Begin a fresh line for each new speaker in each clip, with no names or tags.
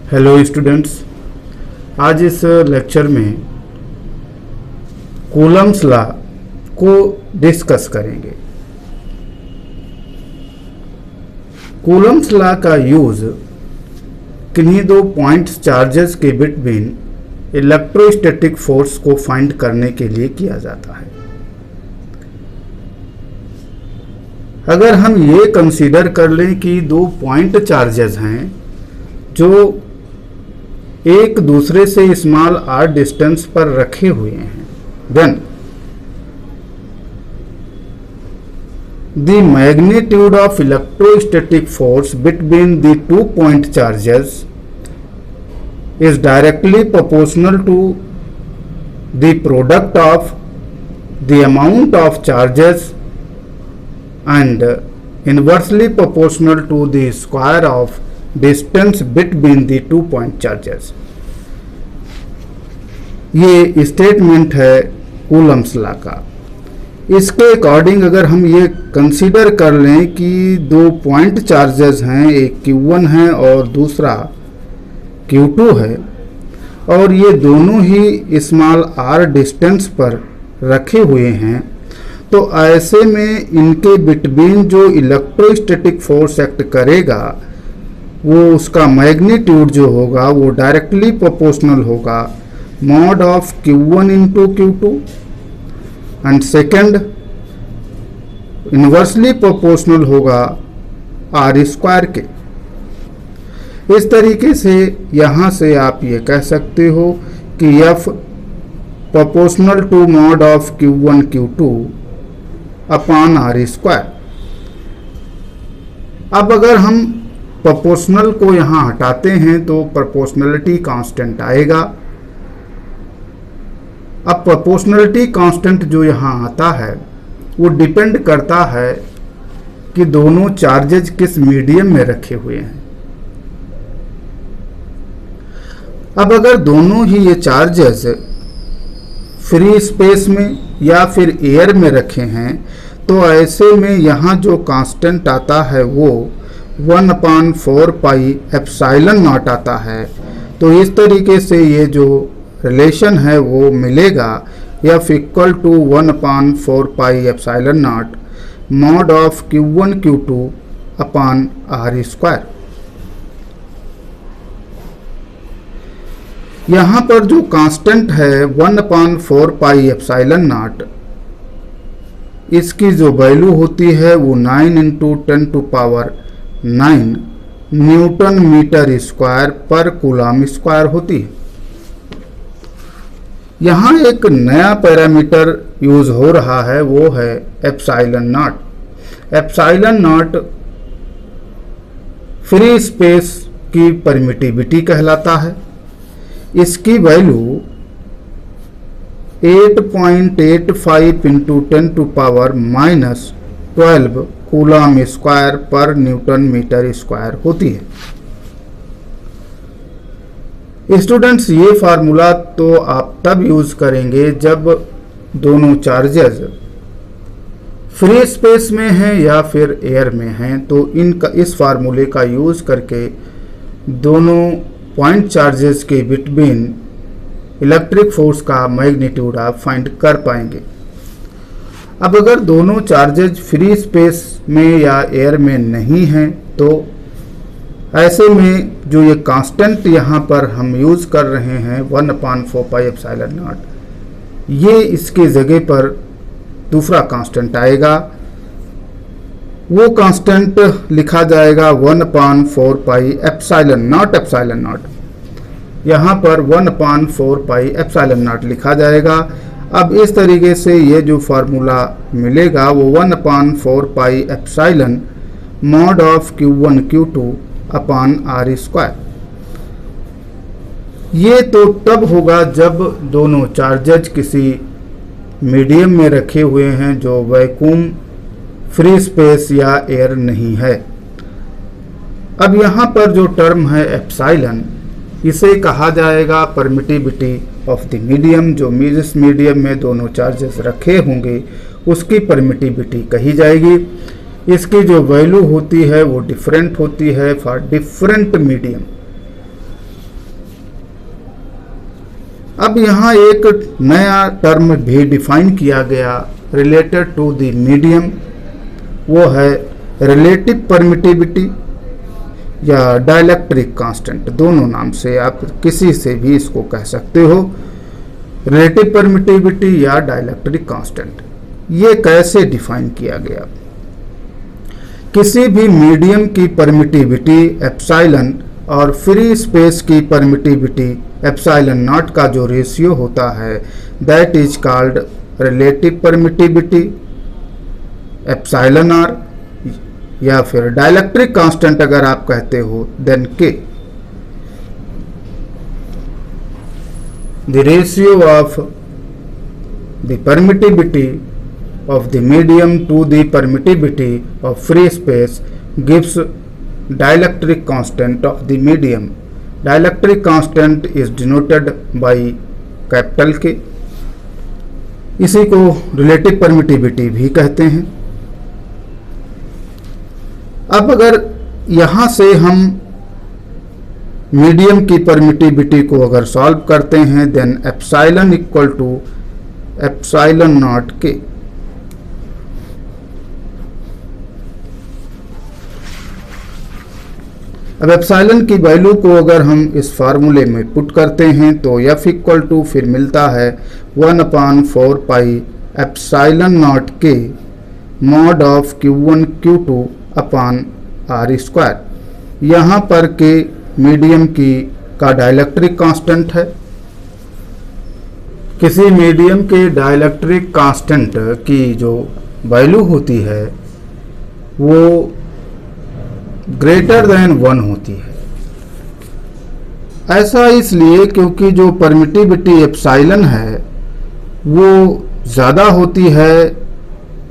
Hello students, आज इस lecture में कूलम्स लॉ को डिस्कस करेंगे। कूलम्स लॉ का यूज किन्हीं दो पॉइंट्स चार्जेस के बिटवीन इलेक्ट्रोस्टैटिक फोर्स को फाइंड करने के लिए किया जाता है। अगर हम ये कंसीडर कर लें कि दो पॉइंट चार्जेस हैं जो एक दूसरे से स्मॉल आर डिस्टेंस पर रखे हुए हैं, then the magnitude of electrostatic force between the 2 point charges is directly proportional to the product of the amount of charges and inversely proportional to the square of distance between the 2 point charges। ये statement है Coulomb's law का। इसके according अगर हम ये consider कर लें कि दो पॉइंट चार्जेस हैं, एक Q1 है और दूसरा Q2 है, और ये दोनों ही स्मॉल r डिस्टेंस पर रखे हुए हैं, तो ऐसे में इनके बिटवीन जो इलेक्ट्रोस्टैटिक फोर्स एक्ट करेगा वो उसका मैग्नीट्यूड जो होगा वो डायरेक्टली प्रोपोर्शनल होगा mod of Q1 into Q2 and second inversely proportional होगा r स्क्वायर के। इस तरीके से यहाँ से आप ये कह सकते हो कि F proportional to mod of Q1 Q2 upon r square. अब अगर हम प्रोपोर्शनल को यहाँ हटाते हैं तो प्रोपोर्शनलिटी कांस्टेंट आएगा। अब प्रोपोर्शनलिटी कांस्टेंट जो यहाँ आता है वो डिपेंड करता है कि दोनों चार्जेज किस मीडियम में रखे हुए हैं। अब अगर दोनों ही ये चार्जेस फ्री स्पेस में या फिर एयर में रखे हैं तो ऐसे में यहाँ जो कांस्टेंट आता है वो 1/4 पाई एप्सिलॉन नॉट आता है। तो इस तरीके से ये जो रिलेशन है वो मिलेगा F equal to 1/4 pi epsilon naught mod of Q1 Q2 upon r square. यहाँ पर जो कांस्टेंट है 1/4 पाई एप्सिलॉन नॉट, इसकी जो वैल्यू होती है वो 9 इंटू 10⁹ न्यूटन मीटर स्क्वायर पर कूलम स्क्वायर होती है। यहाँ एक नया पैरामीटर यूज हो रहा है, वो है epsilon not. Epsilon not free space की परमिटिविटी कहलाता है। इसकी वैल्यू 8.85 इंटू 10⁻⁻12 कूलम स्क्वायर पर न्यूटन मीटर स्क्वायर होती है। स्टूडेंट्स, ये फार्मूला तो आप तब यूज करेंगे जब दोनों चार्जेस फ्री स्पेस में हैं या फिर एयर में हैं, तो इनका इस फार्मूले का यूज करके दोनों पॉइंट चार्जेस के बिटवीन इलेक्ट्रिक फोर्स का मैग्नीट्यूड आप फाइंड कर पाएंगे। अब अगर दोनों चार्जेस फ्री स्पेस में या एयर में नहीं हैं तो ऐसे में जो ये कांस्टेंट यहाँ पर हम यूज कर रहे हैं 1/4 पाई एप्सिलॉन नॉट, ये इसके जगह पर दूसरा कांस्टेंट आएगा। वो कांस्टेंट लिखा जाएगा 1/4 पाई एप्सिलॉन नॉट। यहाँ पर 1/4 पाई एप्सिलॉन नॉट लिखा जाएगा। अब इस तरीके से ये जो फार्मूला मिलेगा वो 1/4 pi epsilon mod of Q1 Q2 upon r square. ये तो तब होगा जब दोनों चार्जेज किसी मीडियम में रखे हुए हैं जो वैक्यूम फ्री स्पेस या एयर नहीं है। अब यहाँ पर जो टर्म है एप्सिलॉन, इसे कहा जाएगा परमिटिविटी ऑफ द मीडियम। जो जिस मीडियम में दोनों चार्जेस रखे होंगे उसकी परमिटिविटी कही जाएगी। इसकी जो वैल्यू होती है वो डिफरेंट होती है फॉर डिफरेंट मीडियम। अब यहाँ एक नया टर्म भी डिफाइन किया गया रिलेटेड टू द मीडियम, वो है रिलेटिव परमिटिविटी या डाइलेक्ट्रिक कांस्टेंट। दोनों नाम से आप किसी से भी इसको कह सकते हो, रिलेटिव परमिटिविटी या डाइलेक्ट्रिक कांस्टेंट। ये कैसे डिफाइन किया गया? किसी भी मीडियम की परमिटिविटी एप्सिलॉन और फ्री स्पेस की परमिटिविटी एप्सिलॉन नॉट का जो रेशियो होता है that is called relative permittivity epsilon r, या फिर डाइलेक्ट्रिक कांस्टेंट अगर आप कहते हो देन के। The ratio of the permittivity of the medium to the permittivity of free space gives dielectric constant of the medium. Dielectric constant is denoted by capital K. इसी को relative permittivity भी कहते हैं। अब अगर यहाँ से हम मीडियम की परमिटिविटी को अगर सॉल्व करते हैं then epsilon equal to epsilon naught K. अब एप्सिलॉन की वैल्यू को अगर हम इस फार्मूले में पुट करते हैं तो F इक्वल टू फिर मिलता है 1/4 पाई एप्सिलॉन नॉट के mod of Q1 Q2 upon R square. यहाँ पर के मीडियम की का डाइलेक्ट्रिक कांस्टेंट है। किसी मीडियम के डाइलेक्ट्रिक कांस्टेंट की जो वैल्यू होती है वो ग्रेटर देन 1 होती है। ऐसा इसलिए क्योंकि जो परमिटिविटी एप्सिलॉन है वो ज़्यादा होती है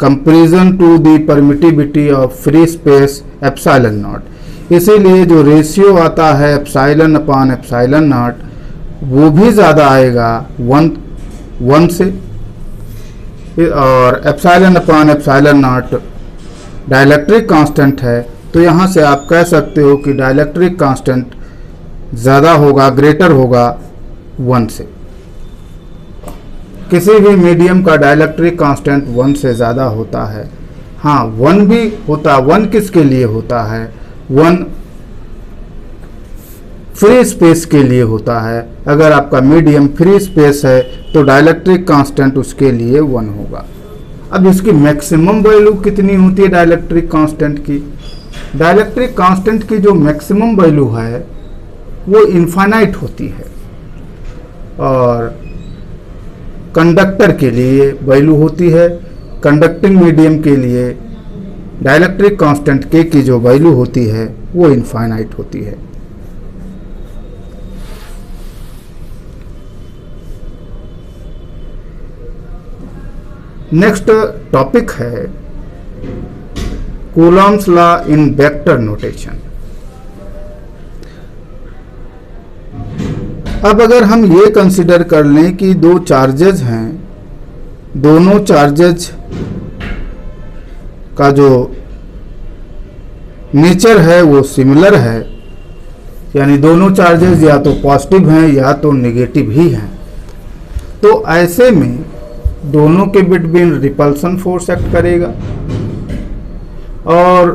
comparison to the permittivity of free space epsilon naught. इसीलिए जो रेशियो आता है एप्सिलॉन अपॉन एप्सिलॉन नॉट वो भी ज़्यादा आएगा 1 से, और epsilon upon epsilon not dielectric constant है तो यहाँ से आप कह सकते हो कि डाइलेक्ट्रिक कांस्टेंट ज़्यादा होगा, ग्रेटर होगा 1 से। किसी भी मीडियम का डाइलेक्ट्रिक कांस्टेंट 1 से ज़्यादा होता है। हाँ 1 भी होता, 1 किसके लिए होता है? 1 फ्री स्पेस के लिए होता है। अगर आपका मीडियम फ्री स्पेस है तो डाइलेक्ट्रिक कांस्टेंट उसके लिए 1 होगा। अब इसकी मैक्सिमम वैल्यू कितनी होती है डाइलेक्ट्रिक कांस्टेंट की? डाइलेक्ट्रिक कांस्टेंट की जो मैक्सिमम वैल्यू है वो इनफाइनाइट होती है, और कंडक्टर के लिए वैल्यू होती है, कंडक्टिंग मीडियम के लिए डाइलेक्ट्रिक कांस्टेंट के की जो वैल्यू होती है वो इनफाइनाइट होती है। नेक्स्ट टॉपिक है Coulomb's law in vector notation. अब अगर हम ये कंसिडर कर लें कि दो चार्जेस हैं, दोनों चार्जेस का जो नेचर है वो सिमिलर है, यानी दोनों चार्जेस या तो पॉजिटिव हैं या तो नेगेटिव ही हैं, तो ऐसे में दोनों के बिटवीन रिपल्सन फोर्स एक्ट करेगा। और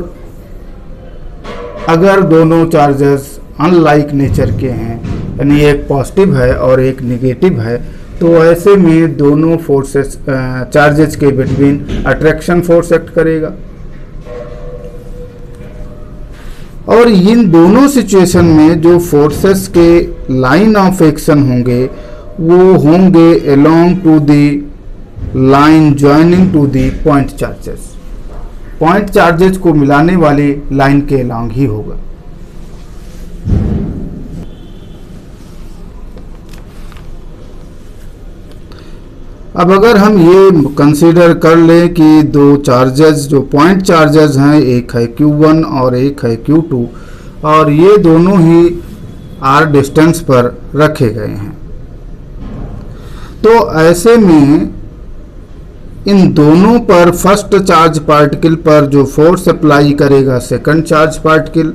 अगर दोनों चार्जेस अनलाइक नेचर के हैं, यानी एक पॉजिटिव है और एक नेगेटिव है, तो ऐसे में दोनों फोर्सेस चार्जेस के बिटवीन अट्रैक्शन फोर्स एक्ट करेगा। और इन दोनों सिचुएशन में जो फोर्सेस के लाइन ऑफ एक्शन होंगे वो होंगे along to the line joining two the point charges. Point charges को मिलाने वाली लाइन के अलोंग ही होगा। अब अगर हम ये कंसीडर कर लें कि दो चार्जेस जो पॉइंट चार्जेस हैं, एक है Q1 और एक है Q2, और ये दोनों ही r डिस्टेंस पर रखे गए हैं, तो ऐसे में इन दोनों पर फर्स्ट चार्ज पार्टिकल पर जो फोर्स अप्लाई करेगा सेकंड चार्ज पार्टिकल,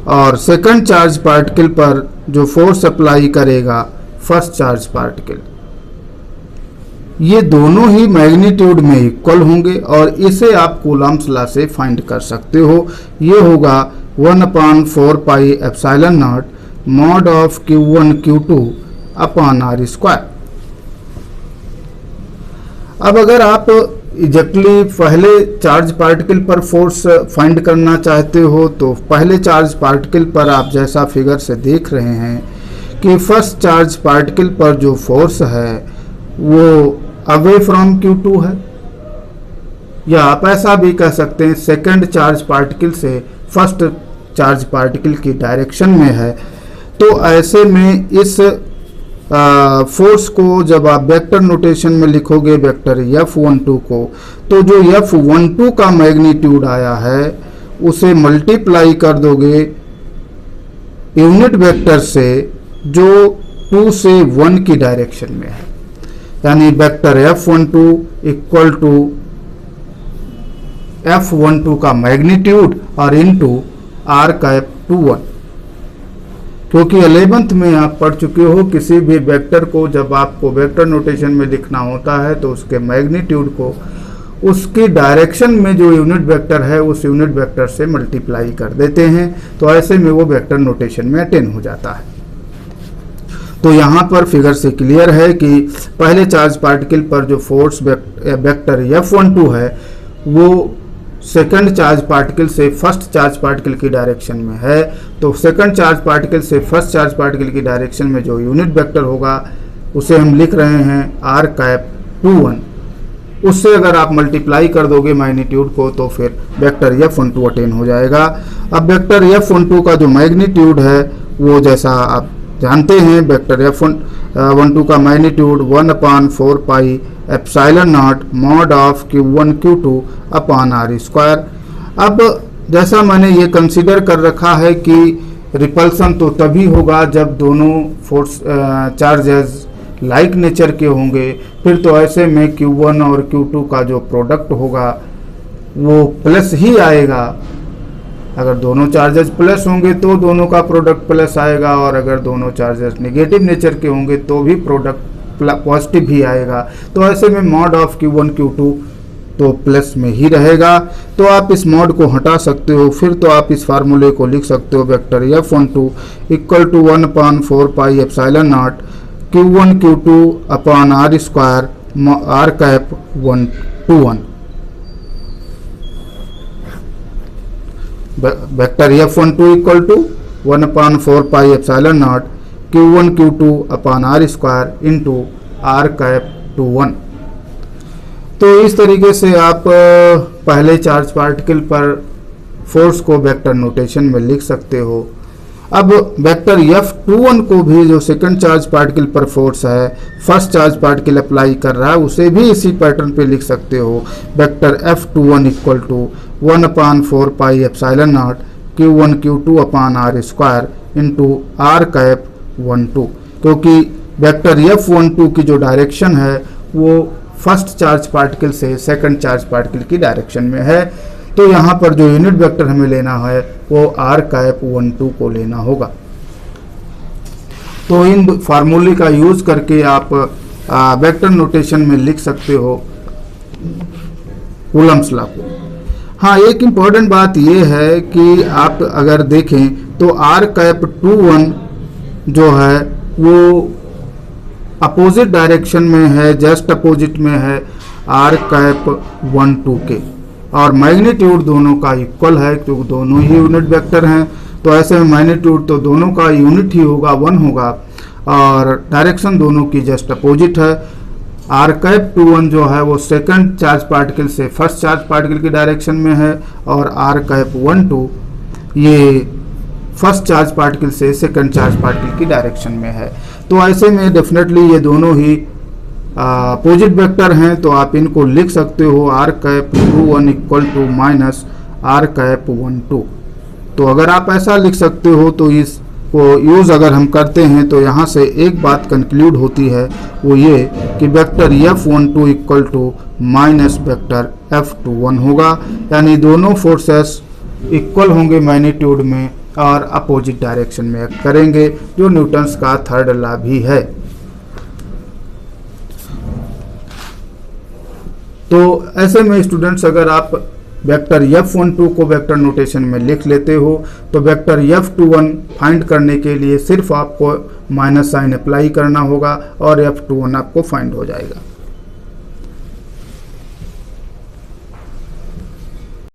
और सेकंड चार्ज पार्टिकल पर जो फोर्स अप्लाई करेगा फर्स्ट चार्ज पार्टिकल, ये दोनों ही मैग्नीट्यूड में इक्वल होंगे और इसे आप कूलम्ब्स लॉ से फाइंड कर सकते हो। ये होगा 1/4 pi epsilon naught mod of Q1 Q2 upon R square. अब अगर आप एग्जैक्टली पहले चार्ज पार्टिकल पर फोर्स फाइंड करना चाहते हो तो पहले चार्ज पार्टिकल पर आप जैसा फिगर से देख रहे हैं कि फर्स्ट चार्ज पार्टिकल पर जो फोर्स है वो अवे फ्रॉम Q2 है, या आप ऐसा भी कह सकते हैं सेकंड चार्ज पार्टिकल से फर्स्ट चार्ज पार्टिकल की डायरेक्शन में है। तो ऐसे में इस फोर्स को जब आप वेक्टर नोटेशन में लिखोगे वेक्टर F12 को, तो जो F12 का मैग्नीट्यूड आया है उसे मल्टीप्लाई कर दोगे यूनिट वेक्टर से जो 2 से 1 की डायरेक्शन में है, यानी vector F12 equal to F12 का मैग्नीट्यूड और इनटू R कैप 21। क्योंकि 11th में आप पढ़ चुके हो किसी भी वेक्टर को जब आपको वेक्टर नोटेशन में लिखना होता है तो उसके मैग्नीट्यूड को उसकी डायरेक्शन में जो यूनिट वेक्टर है उस यूनिट वेक्टर से मल्टीप्लाई कर देते हैं, तो ऐसे में वो वेक्टर नोटेशन में अटेन हो जाता है। तो यहाँ पर फिगर से क्लियर है कि पहले चार्ज पार्टिकल पर जो फोर्स वेक्टर F12 है वो सेकंड चार्ज पार्टिकल से फर्स्ट चार्ज पार्टिकल की डायरेक्शन में है, तो सेकंड चार्ज पार्टिकल से फर्स्ट चार्ज पार्टिकल की डायरेक्शन में जो यूनिट वेक्टर होगा उसे हम लिख रहे हैं R कैप 21। उससे अगर आप मल्टीप्लाई कर दोगे मैग्नीट्यूड को तो फिर वेक्टर F12 अटेन हो जाएगा। अब वेक्टर F12 का जो मैग्नीट्यूड है वो जैसा आप जानते हैं वेक्टर F12 का magnitude 1/4 pi epsilon naught mod of Q1 Q2 upon R square. अब जैसा मैंने ये कंसीडर कर रखा है कि रिपल्सन तो तभी होगा जब दोनों फोर्स चार्जेस लाइक नेचर के होंगे, फिर तो ऐसे में Q1 और Q2 का जो प्रोडक्ट होगा वो प्लस ही आएगा। अगर दोनों चार्जेस प्लस होंगे तो दोनों का प्रोडक्ट प्लस आएगा, और अगर दोनों चार्जेस नेगेटिव नेचर के होंगे तो भी प्रोडक्ट पॉजिटिव ही आएगा। तो ऐसे में मॉड ऑफ Q1 Q2 तो प्लस में ही रहेगा। तो आप इस मॉड को हटा सकते हो, फिर तो आप इस फार्मूले को लिख सकते हो vector F12 equal to 1/4 pi epsilon naught Q1 Q2 upon R square R cap 1/1। Vector F12 equal to 1/4 pi epsilon naught Q1 Q2 upon R square into R cap 21। तो इस तरीके से आप पहले चार्ज पार्टिकल पर force को vector notation में लिख सकते हो। अब वेक्टर F21 को भी जो सेकंड चार्ज पार्टिकल पर फोर्स है फर्स्ट चार्ज पार्टिकल अप्लाई कर रहा है उसे भी इसी पैटर्न पे लिख सकते हो। Vector F21 equal to 1/4 pi epsilon naught Q1 Q2 upon R square into R cap 12, क्योंकि वेक्टर F12 की जो डायरेक्शन है वो फर्स्ट चार्ज पार्टिकल से सेकंड चार्ज पार्टिकल की डायरेक्शन में है। तो यहाँ पर जो यूनिट वेक्टर हमें लेना है वो R कैप 12 को लेना होगा। तो इन फार्मूले का यूज करके आप वेक्टर नोटेशन में लिख सकते हो कूलम्ब्स लॉ को। हाँ, एक इम्पॉर्टेंट बात ये है कि आप अगर देखें तो R कैप 21 जो है वो अपोजिट डायरेक्शन में है, जस्ट अपोजिट में है R कैप 12 के, और मैग्नीट्यूड दोनों का इक्वल है क्योंकि दोनों ही यूनिट वेक्टर हैं। तो ऐसे में मैग्नीट्यूड तो दोनों का यूनिट ही होगा, 1 होगा, और डायरेक्शन दोनों की जस्ट अपोजिट है। R कैप 21 जो है वो सेकंड चार्ज पार्टिकल से फर्स्ट चार्ज पार्टिकल की डायरेक्शन में है, और R कैप 12 ये फर्स्ट चार्ज पार्टिकल से सेकंड चार्ज पार्टिकल की डायरेक्शन में है। तो ऐसे में डेफिनेटली ये दोनों ही अपोजिट वेक्टर हैं, तो आप इनको लिख सकते हो R cap 21 equal to minus R cap 12। तो अगर आप ऐसा लिख सकते हो तो इसको यूज़ अगर हम करते हैं तो यहाँ से एक बात कंक्लूड होती है, वो ये कि vector F12 equal to minus vector F21 होगा, यानी दोनों फोर्सेस इक्वल होंगे मैग्नीट्यूड में और अपोजिट डायरेक्शन में करेंगे, जो न्यूटन्स का थर्ड लॉ भी है। तो ऐसे में स्टूडेंट्स अगर आप वेक्टर F12 को वेक्टर नोटेशन में लिख लेते हो तो वेक्टर F21 फाइंड करने के लिए सिर्फ आपको माइनस साइन अप्लाई करना होगा और F21 आपको फाइंड हो जाएगा।